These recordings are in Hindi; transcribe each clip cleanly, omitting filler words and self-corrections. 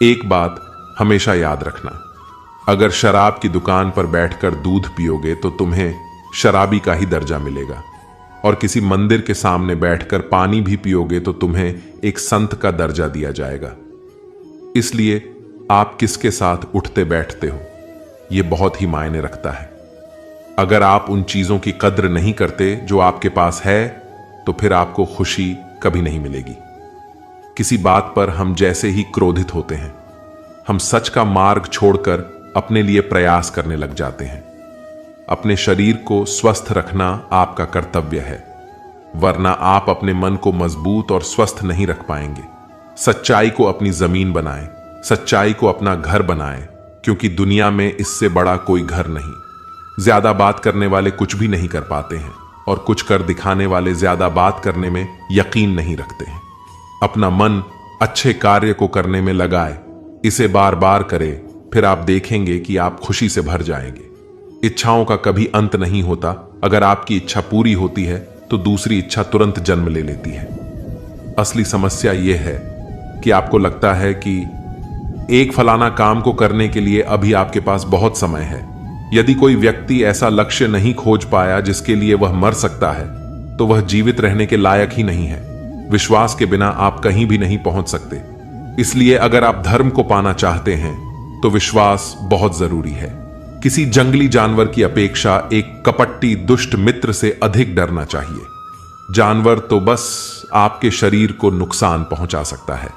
एक बात हमेशा याद रखना, अगर शराब की दुकान पर बैठकर दूध पियोगे तो तुम्हें शराबी का ही दर्जा मिलेगा, और किसी मंदिर के सामने बैठकर पानी भी पियोगे तो तुम्हें एक संत का दर्जा दिया जाएगा। इसलिए आप किसके साथ उठते बैठते हो, यह बहुत ही मायने रखता है। अगर आप उन चीजों की कद्र नहीं करते जो आपके पास है, तो फिर आपको खुशी कभी नहीं मिलेगी। किसी बात पर हम जैसे ही क्रोधित होते हैं, हम सच का मार्ग छोड़कर अपने लिए प्रयास करने लग जाते हैं। अपने शरीर को स्वस्थ रखना आपका कर्तव्य है, वरना आप अपने मन को मजबूत और स्वस्थ नहीं रख पाएंगे। सच्चाई को अपनी जमीन बनाएं, सच्चाई को अपना घर बनाएं, क्योंकि दुनिया में इससे बड़ा कोई घर नहीं। ज्यादा बात करने वाले कुछ भी नहीं कर पाते हैं, और कुछ कर दिखाने वाले ज्यादा बात करने में यकीन नहीं रखते हैं। अपना मन अच्छे कार्य को करने में लगाए, इसे बार बार करे, फिर आप देखेंगे कि आप खुशी से भर जाएंगे। इच्छाओं का कभी अंत नहीं होता। अगर आपकी इच्छा पूरी होती है तो दूसरी इच्छा तुरंत जन्म ले लेती है। असली समस्या यह है कि आपको लगता है कि एक फलाना काम को करने के लिए अभी आपके पास बहुत समय है। यदि कोई व्यक्ति ऐसा लक्ष्य नहीं खोज पाया जिसके लिए वह मर सकता है, तो वह जीवित रहने के लायक ही नहीं है। विश्वास के बिना आप कहीं भी नहीं पहुंच सकते। इसलिए अगर आप धर्म को पाना चाहते हैं तो विश्वास बहुत जरूरी है। किसी जंगली जानवर की अपेक्षा एक कपटी दुष्ट मित्र से अधिक डरना चाहिए। जानवर तो बस आपके शरीर को नुकसान पहुंचा सकता है,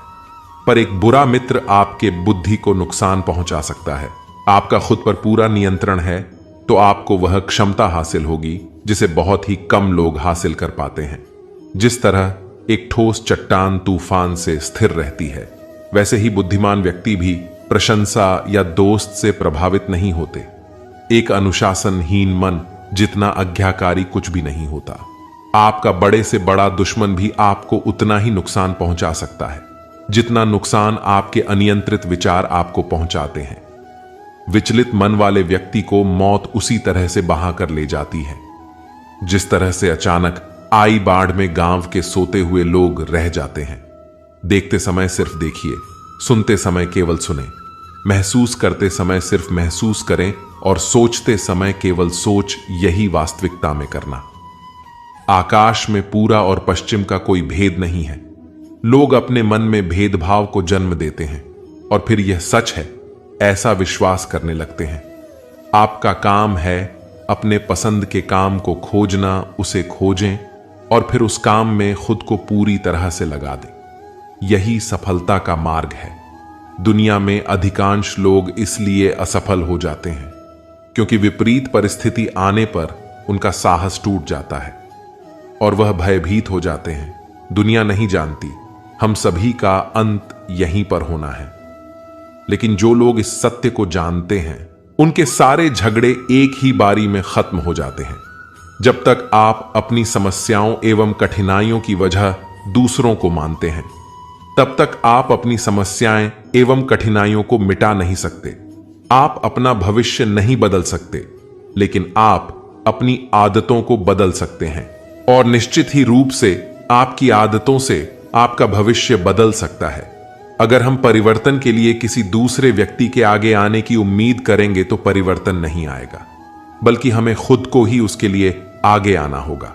पर एक बुरा मित्र आपके बुद्धि को नुकसान पहुंचा सकता है। आपका खुद पर पूरा नियंत्रण है तो आपको वह क्षमता हासिल होगी जिसे बहुत ही कम लोग हासिल कर पाते हैं। जिस तरह एक ठोस चट्टान तूफान से स्थिर रहती है, वैसे ही बुद्धिमान व्यक्ति भी प्रशंसा या दोस्त से प्रभावित नहीं होते। एक अनुशासनहीन मन जितना आज्ञाकारी कुछ भी नहीं होता। आपका बड़े से बड़ा दुश्मन भी आपको उतना ही नुकसान पहुंचा सकता है जितना नुकसान आपके अनियंत्रित विचार आपको पहुंचाते हैं। विचलित मन वाले व्यक्ति को मौत उसी तरह से बहा कर ले जाती है जिस तरह से अचानक आई बाढ़ में गांव के सोते हुए लोग रह जाते हैं। देखते समय सिर्फ देखिए, सुनते समय केवल सुने, महसूस करते समय सिर्फ महसूस करें, और सोचते समय केवल सोच, यही वास्तविकता में करना। आकाश में पूरा और पश्चिम का कोई भेद नहीं है। लोग अपने मन में भेदभाव को जन्म देते हैं और फिर यह सच है ऐसा विश्वास करने लगते हैं। आपका काम है अपने पसंद के काम को खोजना, उसे खोजें और फिर उस काम में खुद को पूरी तरह से लगा दें। यही सफलता का मार्ग है। दुनिया में अधिकांश लोग इसलिए असफल हो जाते हैं क्योंकि विपरीत परिस्थिति आने पर उनका साहस टूट जाता है और वह भयभीत हो जाते हैं। दुनिया नहीं जानती हम सभी का अंत यहीं पर होना है, लेकिन जो लोग इस सत्य को जानते हैं उनके सारे झगड़े एक ही बारी में खत्म हो जाते हैं। जब तक आप अपनी समस्याओं एवं कठिनाइयों की वजह दूसरों को मानते हैं, तब तक आप अपनी समस्याएं एवं कठिनाइयों को मिटा नहीं सकते। आप अपना भविष्य नहीं बदल सकते, लेकिन आप अपनी आदतों को बदल सकते हैं और निश्चित ही रूप से आपकी आदतों से आपका भविष्य बदल सकता है। अगर हम परिवर्तन के लिए किसी दूसरे व्यक्ति के आगे आने की उम्मीद करेंगे तो परिवर्तन नहीं आएगा, बल्कि हमें खुद को ही उसके लिए आगे आना होगा।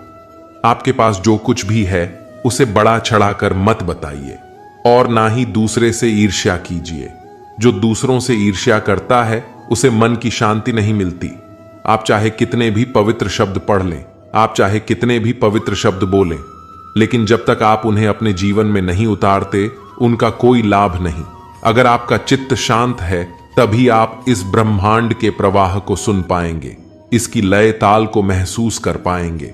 आपके पास जो कुछ भी है उसे बड़ा चढ़ाकर मत बताइए और ना ही दूसरे से ईर्ष्या कीजिए। जो दूसरों से ईर्ष्या करता है उसे मन की शांति नहीं मिलती। आप चाहे कितने भी पवित्र शब्द पढ़ लें, आप चाहे कितने भी पवित्र शब्द बोलें, लेकिन जब तक आप उन्हें अपने जीवन में नहीं उतारते उनका कोई लाभ नहीं। अगर आपका चित्त शांत है तभी आप इस ब्रह्मांड के प्रवाह को सुन पाएंगे, इसकी लय ताल को महसूस कर पाएंगे।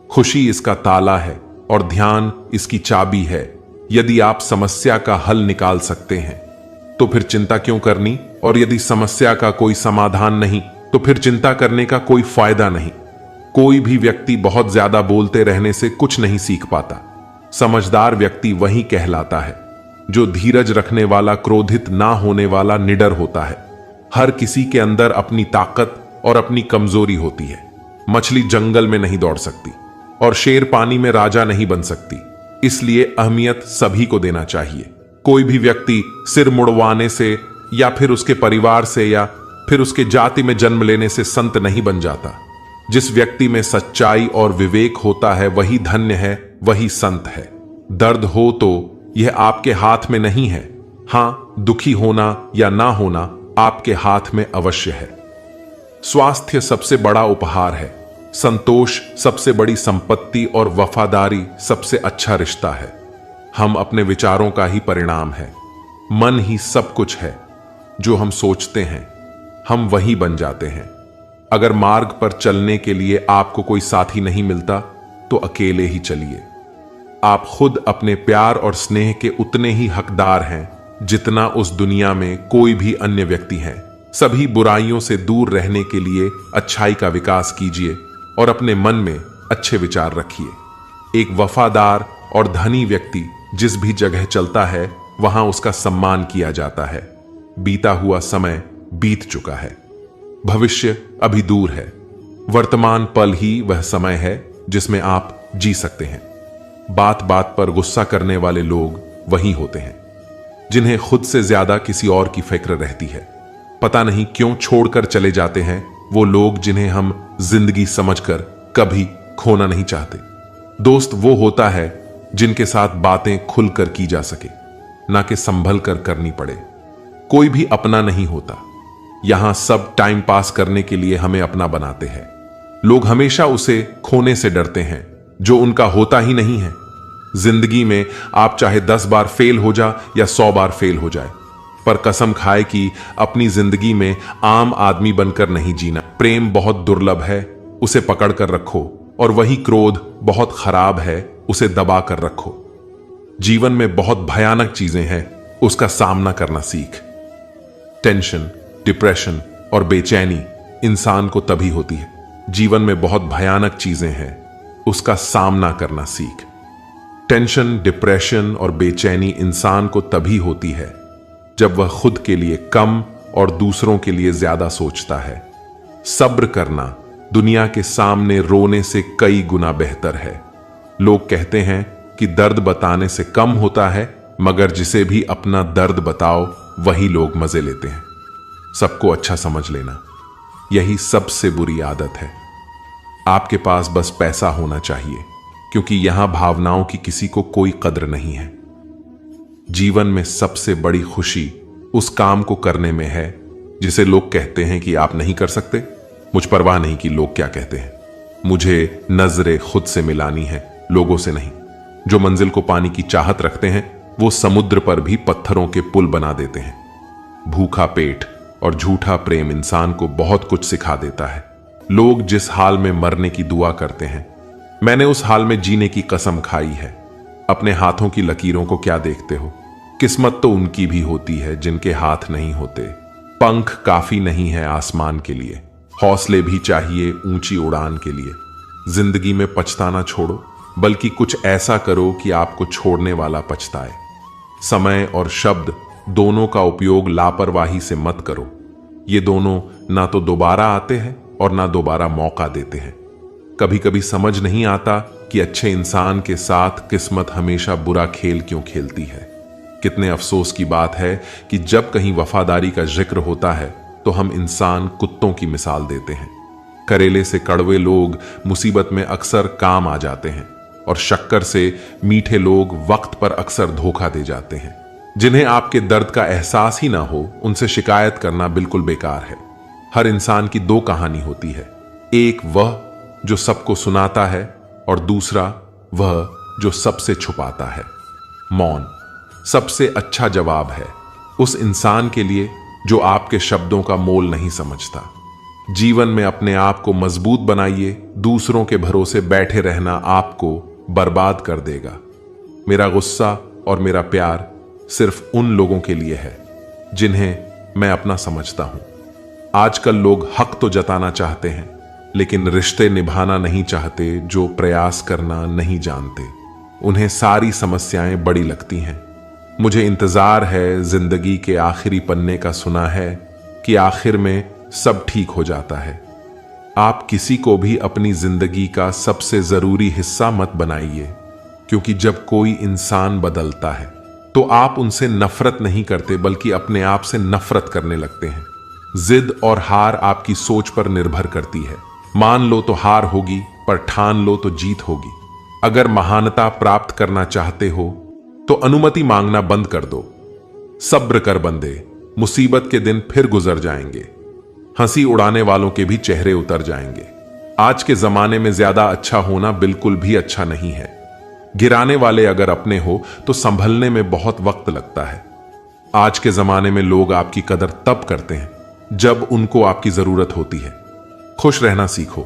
खुशी इसका ताला है और ध्यान इसकी चाबी है। यदि आप समस्या का हल निकाल सकते हैं तो फिर चिंता क्यों करनी, और यदि समस्या का कोई समाधान नहीं तो फिर चिंता करने का कोई फायदा नहीं। कोई भी व्यक्ति बहुत ज्यादा बोलते रहने से कुछ नहीं सीख पाता। समझदार व्यक्ति वही कहलाता है जो धीरज रखने वाला, क्रोधित ना होने वाला, निडर होता है। हर किसी के अंदर अपनी ताकत और अपनी कमजोरी होती है। मछली जंगल में नहीं दौड़ सकती और शेर पानी में राजा नहीं बन सकती। इसलिए अहमियत सभी को देना चाहिए। कोई भी व्यक्ति सिर मुड़वाने से या फिर उसके परिवार से या फिर उसके जाति में जन्म लेने से संत नहीं बन जाता। जिस व्यक्ति में सच्चाई और विवेक होता है वही धन्य है, वही संत है। दर्द हो तो यह आपके हाथ में नहीं है। हां, दुखी होना या ना होना आपके हाथ में अवश्य है। स्वास्थ्य सबसे बड़ा उपहार है, संतोष सबसे बड़ी संपत्ति और वफादारी सबसे अच्छा रिश्ता है। हम अपने विचारों का ही परिणाम है। मन ही सब कुछ है। जो हम सोचते हैं हम वही बन जाते हैं। अगर मार्ग पर चलने के लिए आपको कोई साथी नहीं मिलता तो अकेले ही चलिए। आप खुद अपने प्यार और स्नेह के उतने ही हकदार हैं जितना उस दुनिया में कोई भी अन्य व्यक्ति है। सभी बुराइयों से दूर रहने के लिए अच्छाई का विकास कीजिए और अपने मन में अच्छे विचार रखिए। एक वफादार और धनी व्यक्ति जिस भी जगह चलता है वहां उसका सम्मान किया जाता है। बीता हुआ समय बीत चुका है, भविष्य अभी दूर है। वर्तमान पल ही वह समय है जिसमें आप जी सकते हैं। बात बात पर गुस्सा करने वाले लोग वही होते हैं जिन्हें खुद से ज्यादा किसी और की फिक्र रहती है। पता नहीं क्यों छोड़कर चले जाते हैं वो लोग जिन्हें हम जिंदगी समझकर कभी खोना नहीं चाहते। दोस्त वो होता है जिनके साथ बातें खुलकर की जा सके, ना कि संभल कर करनी पड़े। कोई भी अपना नहीं होता। यहां सब टाइम पास करने के लिए हमें अपना बनाते हैं। लोग हमेशा उसे खोने से डरते हैं जो उनका होता ही नहीं है। जिंदगी में आप चाहे 10 बार फेल हो जा या 100 बार फेल हो जाए, पर कसम खाए कि अपनी जिंदगी में आम आदमी बनकर नहीं जीना। प्रेम बहुत दुर्लभ है, उसे पकड़ कर रखो, और वही क्रोध बहुत खराब है, उसे दबा कर रखो। जीवन में बहुत भयानक चीजें हैं, उसका सामना करना सीख। टेंशन, डिप्रेशन और बेचैनी इंसान को तभी होती है। जीवन में बहुत भयानक चीजें हैं, उसका सामना करना सीख। टेंशन, डिप्रेशन और बेचैनी इंसान को तभी होती है जब वह खुद के लिए कम और दूसरों के लिए ज्यादा सोचता है। सब्र करना दुनिया के सामने रोने से कई गुना बेहतर है। लोग कहते हैं कि दर्द बताने से कम होता है, मगर जिसे भी अपना दर्द बताओ वही लोग मजे लेते हैं। सबको अच्छा समझ लेना, यही सबसे बुरी आदत है। आपके पास बस पैसा होना चाहिए, क्योंकि यहां भावनाओं की किसी को कोई कद्र नहीं है। जीवन में सबसे बड़ी खुशी उस काम को करने में है जिसे लोग कहते हैं कि आप नहीं कर सकते। मुझ परवाह नहीं कि लोग क्या कहते हैं। मुझे नजरें खुद से मिलानी है, लोगों से नहीं। जो मंजिल को पाने की चाहत रखते हैं वो समुद्र पर भी पत्थरों के पुल बना देते हैं। भूखा पेट और झूठा प्रेम इंसान को बहुत कुछ सिखा देता है। लोग जिस हाल में मरने की दुआ करते हैं, मैंने उस हाल में जीने की कसम खाई है। अपने हाथों की लकीरों को क्या देखते हो? किस्मत तो उनकी भी होती है जिनके हाथ नहीं होते। पंख काफी नहीं है आसमान के लिए, हौसले भी चाहिए ऊंची उड़ान के लिए। जिंदगी में पछताना छोड़ो, बल्कि कुछ ऐसा करो कि आपको छोड़ने वाला पछताए। समय और शब्द दोनों का उपयोग लापरवाही से मत करो। ये दोनों ना तो दोबारा आते हैं और ना दोबारा मौका देते हैं। कभी कभी समझ नहीं आता कि अच्छे इंसान के साथ किस्मत हमेशा बुरा खेल क्यों खेलती है। कितने अफसोस की बात है कि जब कहीं वफादारी का जिक्र होता है तो हम इंसान कुत्तों की मिसाल देते हैं। करेले से कड़वे लोग मुसीबत में अक्सर काम आ जाते हैं, और शक्कर से मीठे लोग वक्त पर अक्सर धोखा दे जाते हैं। जिन्हें आपके दर्द का एहसास ही ना हो, उनसे शिकायत करना बिल्कुल बेकार है। हर इंसान की दो कहानी होती है, एक वह जो सबको सुनाता है और दूसरा वह जो सबसे छुपाता है। मौन सबसे अच्छा जवाब है उस इंसान के लिए जो आपके शब्दों का मोल नहीं समझता। जीवन में अपने आप को मजबूत बनाइए, दूसरों के भरोसे बैठे रहना आपको बर्बाद कर देगा। मेरा गुस्सा और मेरा प्यार सिर्फ उन लोगों के लिए है जिन्हें मैं अपना समझता हूं। आजकल लोग हक तो जताना चाहते हैं, लेकिन रिश्ते निभाना नहीं चाहते जो प्रयास करना नहीं जानते। उन्हें सारी समस्याएं बड़ी लगती हैं। मुझे इंतजार है जिंदगी के आखिरी पन्ने का, सुना है कि आखिर में सब ठीक हो जाता है। आप किसी को भी अपनी जिंदगी का सबसे जरूरी हिस्सा मत बनाइए, क्योंकि जब कोई इंसान बदलता है तो आप उनसे नफरत नहीं करते बल्कि अपने आप से नफरत करने लगते हैं। जिद और हार आपकी सोच पर निर्भर करती है। मान लो तो हार होगी, पर ठान लो तो जीत होगी। अगर महानता प्राप्त करना चाहते हो तो अनुमति मांगना बंद कर दो। सब्र कर बंदे, मुसीबत के दिन फिर गुजर जाएंगे। हंसी उड़ाने वालों के भी चेहरे उतर जाएंगे। आज के जमाने में ज्यादा अच्छा होना बिल्कुल भी अच्छा नहीं है। गिराने वाले अगर अपने हो तो संभलने में बहुत वक्त लगता है। आज के जमाने में लोग आपकी कदर तब करते हैं जब उनको आपकी जरूरत होती है। खुश रहना सीखो,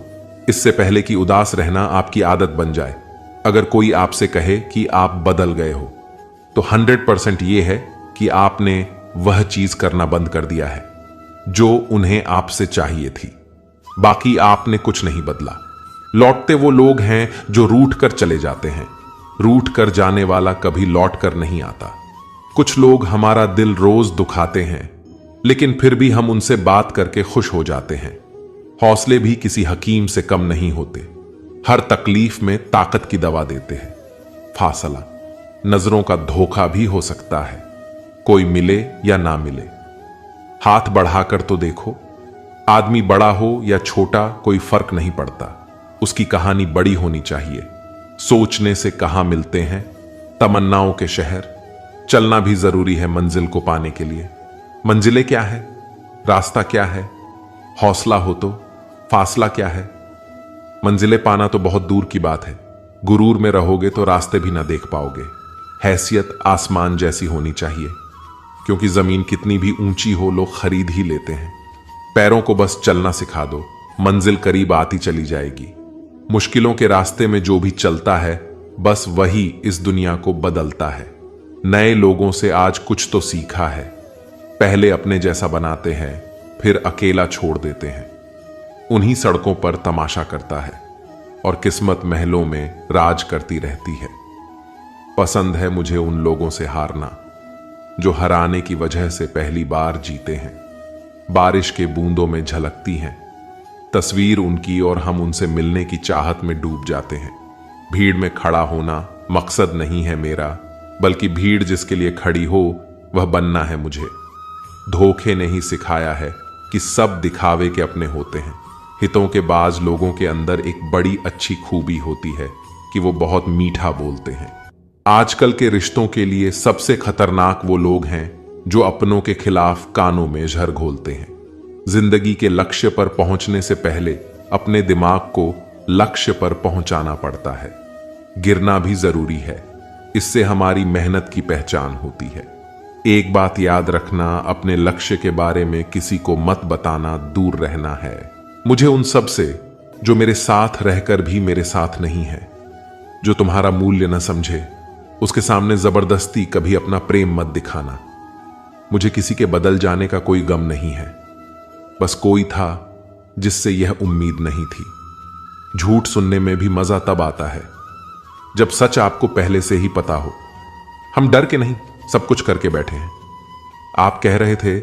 इससे पहले कि उदास रहना आपकी आदत बन जाए। अगर कोई आपसे कहे कि आप बदल गए हो तो 100% यह है कि आपने वह चीज करना बंद कर दिया है जो उन्हें आपसे चाहिए थी। बाकी आपने कुछ नहीं बदला। लौटते वो लोग हैं जो रूठ कर चले जाते हैं। रूठ कर जाने वाला कभी लौट कर नहीं आता। कुछ लोग हमारा दिल रोज दुखाते हैं, लेकिन फिर भी हम उनसे बात करके खुश हो जाते हैं। हौसले भी किसी हकीम से कम नहीं होते। हर तकलीफ में ताकत की दवा देते हैं। फासला, नजरों का धोखा भी हो सकता है। कोई मिले या ना मिले, हाथ बढ़ाकर तो देखो। आदमी बड़ा हो या छोटा कोई फर्क नहीं पड़ता, उसकी कहानी बड़ी होनी चाहिए। सोचने से कहां मिलते हैं तमन्नाओं के शहर। चलना भी जरूरी है मंजिल को पाने के लिए। मंजिलें क्या है, रास्ता क्या है, हौसला हो तो फासला क्या है। मंजिलें पाना तो बहुत दूर की बात है। गुरूर में रहोगे तो रास्ते भी ना देख पाओगे। हैसियत आसमान जैसी होनी चाहिए, क्योंकि जमीन कितनी भी ऊंची हो लोग खरीद ही लेते हैं। पैरों को बस चलना सिखा दो, मंजिल करीब आती चली जाएगी। मुश्किलों के रास्ते में जो भी चलता है बस वही इस दुनिया को बदलता है। नए लोगों से आज कुछ तो सीखा है। पहले अपने जैसा बनाते हैं, फिर अकेला छोड़ देते हैं। उन्हीं सड़कों पर तमाशा करता है और किस्मत महलों में राज करती रहती है। पसंद है मुझे उन लोगों से हारना जो हराने की वजह से पहली बार जीते हैं। बारिश के बूंदों में झलकती हैं तस्वीर उनकी और हम उनसे मिलने की चाहत में डूब जाते हैं। भीड़ में खड़ा होना मकसद नहीं है मेरा, बल्कि भीड़ जिसके लिए खड़ी हो वह बनना है मुझे। धोखे ने ही सिखाया है कि सब दिखावे के अपने होते हैं। हितों के बाज लोगों के अंदर एक बड़ी अच्छी खूबी होती है कि वो बहुत मीठा बोलते हैं। आजकल के रिश्तों के लिए सबसे खतरनाक वो लोग हैं जो अपनों के खिलाफ कानों में झर घोलते हैं। जिंदगी के लक्ष्य पर पहुंचने से पहले अपने दिमाग को लक्ष्य पर पहुंचाना पड़ता है। गिरना भी जरूरी है, इससे हमारी मेहनत की पहचान होती है। एक बात याद रखना, अपने लक्ष्य के बारे में किसी को मत बताना, दूर रहना है। मुझे उन सब से जो मेरे साथ रहकर भी मेरे साथ नहीं है, जो तुम्हारा मूल्य न समझे, उसके सामने जबरदस्ती कभी अपना प्रेम मत दिखाना। मुझे किसी के बदल जाने का कोई गम नहीं है, बस कोई था जिससे यह उम्मीद नहीं थी। झूठ सुनने में भी मजा तब आता है जब सच आपको पहले से ही पता हो। हम डर के नहीं, सब कुछ करके बैठे हैं। आप कह रहे थे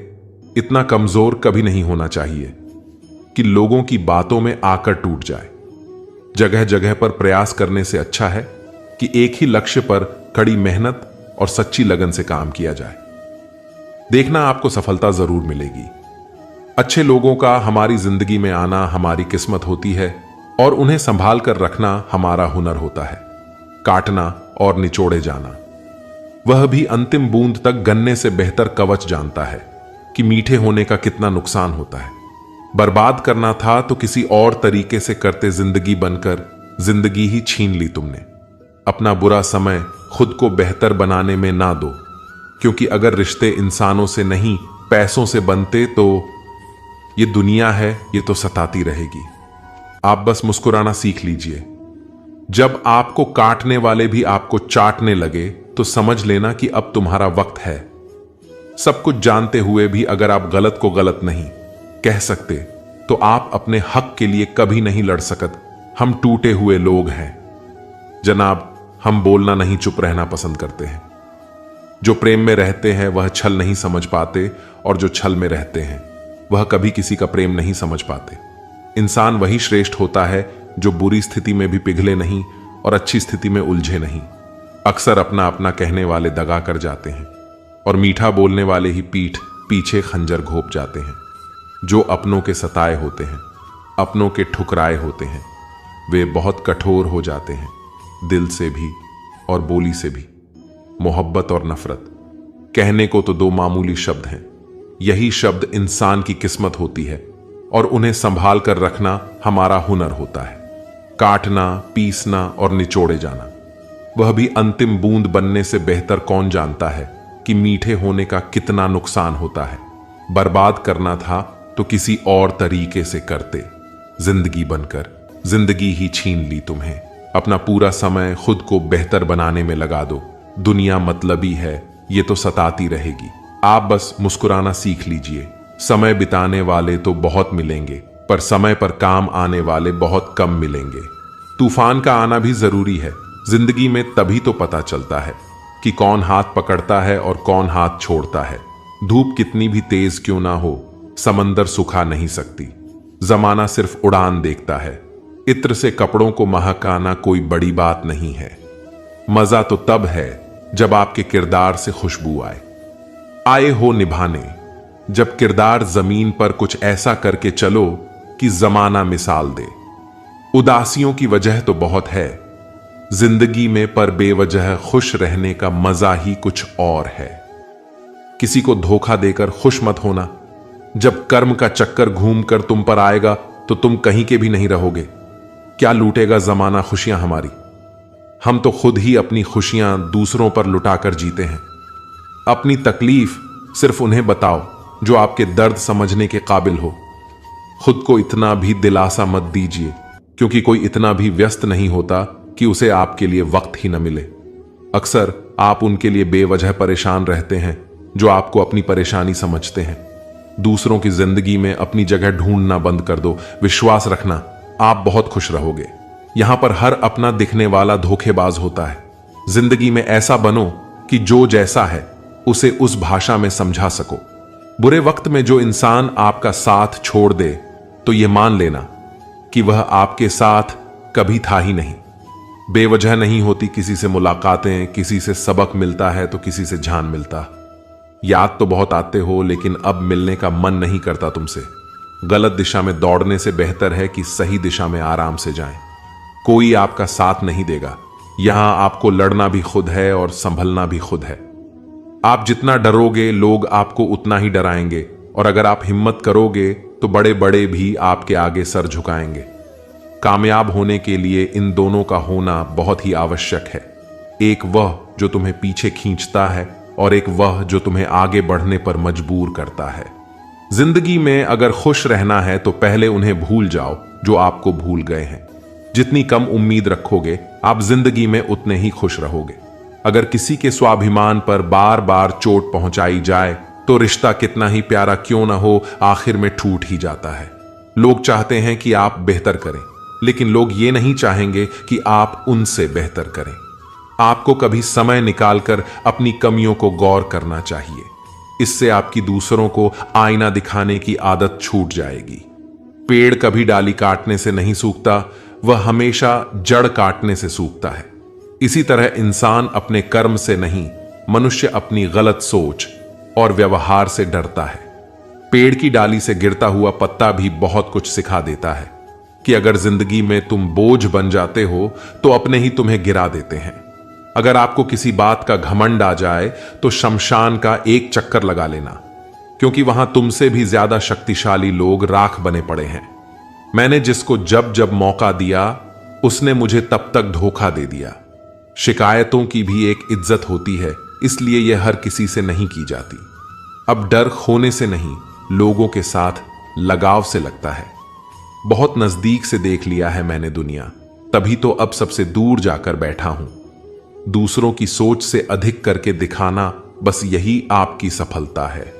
इतना कमजोर कभी नहीं होना चाहिए कि लोगों की बातों में आकर टूट जाए। जगह जगह पर प्रयास करने से अच्छा है कि एक ही लक्ष्य पर कड़ी मेहनत और सच्ची लगन से काम किया जाए। देखना, आपको सफलता जरूर मिलेगी। अच्छे लोगों का हमारी जिंदगी में आना हमारी किस्मत होती है और उन्हें संभाल कर रखना हमारा हुनर होता है। काटना और निचोड़े जाना, वह भी अंतिम बूंद तक गन्ने से बेहतर कवच जानता है कि मीठे होने का कितना नुकसान होता है। बर्बाद करना था तो किसी और तरीके से करते, जिंदगी बनकर जिंदगी ही छीन ली तुमने। अपना बुरा समय खुद को बेहतर बनाने में ना दो, क्योंकि अगर रिश्ते इंसानों से नहीं पैसों से बनते तो ये दुनिया है, ये तो सताती रहेगी। आप बस मुस्कुराना सीख लीजिए। जब आपको काटने वाले भी आपको चाटने लगे तो समझ लेना कि अब तुम्हारा वक्त है। सब कुछ जानते हुए भी अगर आप गलत को गलत नहीं कह सकते तो आप अपने हक के लिए कभी नहीं लड़ सकते। हम टूटे हुए लोग हैं जनाब, हम बोलना नहीं चुप रहना पसंद करते हैं। जो प्रेम में रहते हैं वह छल नहीं समझ पाते, और जो छल में रहते हैं वह कभी किसी का प्रेम नहीं समझ पाते। इंसान वही श्रेष्ठ होता है जो बुरी स्थिति में भी पिघले नहीं और अच्छी स्थिति में उलझे नहीं। अक्सर अपना अपना कहने वाले दगा कर जाते हैं और मीठा बोलने वाले ही पीछे खंजर घोंप जाते हैं। जो अपनों के सताए होते हैं, अपनों के ठुकराए होते हैं, वे बहुत कठोर हो जाते हैं, दिल से भी और बोली से भी। मोहब्बत और नफरत कहने को तो दो मामूली शब्द हैं। यही शब्द इंसान की किस्मत होती है और उन्हें संभाल कर रखना हमारा हुनर होता है। काटना, पीसना और निचोड़े जाना, वह भी अंतिम बूंद बनने से बेहतर कौन जानता है कि मीठे होने का कितना नुकसान होता है। बर्बाद करना था तो किसी और तरीके से करते। जिंदगी बनकर जिंदगी ही छीन ली तुम्हें। अपना पूरा समय खुद को बेहतर बनाने में लगा दो। दुनिया मतलबी है, ये तो सताती रहेगी। आप बस मुस्कुराना सीख लीजिए। समय बिताने वाले तो बहुत मिलेंगे, पर समय पर काम आने वाले बहुत कम मिलेंगे। तूफान का आना भी जरूरी है। जिंदगी में तभी तो पता चलता है कि कौन हाथ पकड़ता है और कौन हाथ छोड़ता है। धूप कितनी भी तेज क्यों ना हो, समंदर सुखा नहीं सकती। जमाना सिर्फ उड़ान देखता है। इत्र से कपड़ों को महकाना कोई बड़ी बात नहीं है। मजा तो तब है जब आपके किरदार से खुशबू आए हो निभाने। जब किरदार जमीन पर कुछ ऐसा करके चलो कि जमाना मिसाल दे। उदासियों की वजह तो बहुत है जिंदगी में, पर बेवजह खुश रहने का मजा ही कुछ और है। किसी को धोखा देकर खुश मत होना। जब कर्म का चक्कर घूमकर तुम पर आएगा तो तुम कहीं के भी नहीं रहोगे। क्या लूटेगा जमाना खुशियां हमारी? हम तो खुद ही अपनी खुशियां दूसरों पर लुटाकर जीते हैं। अपनी तकलीफ सिर्फ उन्हें बताओ जो आपके दर्द समझने के काबिल हो। खुद को इतना भी दिलासा मत दीजिए, क्योंकि कोई इतना भी व्यस्त नहीं होता कि उसे आपके लिए वक्त ही न मिले। अक्सर आप उनके लिए बेवजह परेशान रहते हैं जो आपको अपनी परेशानी समझते हैं। दूसरों की जिंदगी में अपनी जगह ढूंढना बंद कर दो। विश्वास रखना, आप बहुत खुश रहोगे। यहां पर हर अपना दिखने वाला धोखेबाज होता है। जिंदगी में ऐसा बनो कि जो जैसा है उसे उस भाषा में समझा सको। बुरे वक्त में जो इंसान आपका साथ छोड़ दे तो यह मान लेना कि वह आपके साथ कभी था ही नहीं। बेवजह नहीं होती किसी से मुलाकातें, किसी से सबक मिलता है तो किसी से जान मिलता। याद तो बहुत आते हो, लेकिन अब मिलने का मन नहीं करता तुमसे। गलत दिशा में दौड़ने से बेहतर है कि सही दिशा में आराम से जाएं। कोई आपका साथ नहीं देगा। यहां आपको लड़ना भी खुद है और संभलना भी खुद है। आप जितना डरोगे लोग आपको उतना ही डराएंगे, और अगर आप हिम्मत करोगे तो बड़े बड़े भी आपके आगे सर झुकाएंगे। कामयाब होने के लिए इन दोनों का होना बहुत ही आवश्यक है। एक वह जो तुम्हें पीछे खींचता है और एक वह जो तुम्हें आगे बढ़ने पर मजबूर करता है। जिंदगी में अगर खुश रहना है तो पहले उन्हें भूल जाओ जो आपको भूल गए हैं। जितनी कम उम्मीद रखोगे आप जिंदगी में उतने ही खुश रहोगे। अगर किसी के स्वाभिमान पर बार बार चोट पहुंचाई जाए तो रिश्ता कितना ही प्यारा क्यों ना हो, आखिर में टूट ही जाता है। लोग चाहते हैं कि आप बेहतर करें, लेकिन लोग ये नहीं चाहेंगे कि आप उनसे बेहतर करें। आपको कभी समय निकालकर अपनी कमियों को गौर करना चाहिए। इससे आपकी दूसरों को आईना दिखाने की आदत छूट जाएगी। पेड़ कभी डाली काटने से नहीं सूखता, वह हमेशा जड़ काटने से सूखता है। इसी तरह इंसान अपने कर्म से नहीं, मनुष्य अपनी गलत सोच और व्यवहार से डरता है। पेड़ की डाली से गिरता हुआ पत्ता भी बहुत कुछ सिखा देता है कि अगर जिंदगी में तुम बोझ बन जाते हो तो अपने ही तुम्हें गिरा देते हैं। अगर आपको किसी बात का घमंड आ जाए तो शमशान का एक चक्कर लगा लेना, क्योंकि वहां तुमसे भी ज्यादा शक्तिशाली लोग राख बने पड़े हैं। मैंने जिसको जब जब मौका दिया उसने मुझे तब तक धोखा दे दिया। शिकायतों की भी एक इज्जत होती है, इसलिए यह हर किसी से नहीं की जाती। अब डर खोने से नहीं, लोगों के साथ लगाव से लगता है। बहुत नजदीक से देख लिया है मैंने दुनिया, तभी तो अब सबसे दूर जाकर बैठा हूं। दूसरों की सोच से अधिक करके दिखाना, बस यही आपकी सफलता है।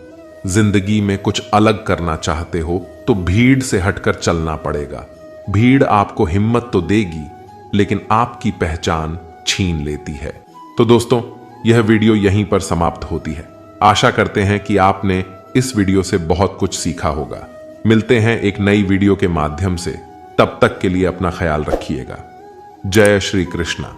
जिंदगी में कुछ अलग करना चाहते हो तो भीड़ से हटकर चलना पड़ेगा। भीड़ आपको हिम्मत तो देगी, लेकिन आपकी पहचान छीन लेती है। तो दोस्तों, यह वीडियो यहीं पर समाप्त होती है। आशा करते हैं कि आपने इस वीडियो से बहुत कुछ सीखा होगा। मिलते हैं एक नई वीडियो के माध्यम से। तब तक के लिए अपना ख्याल रखिएगा। जय श्री कृष्णा।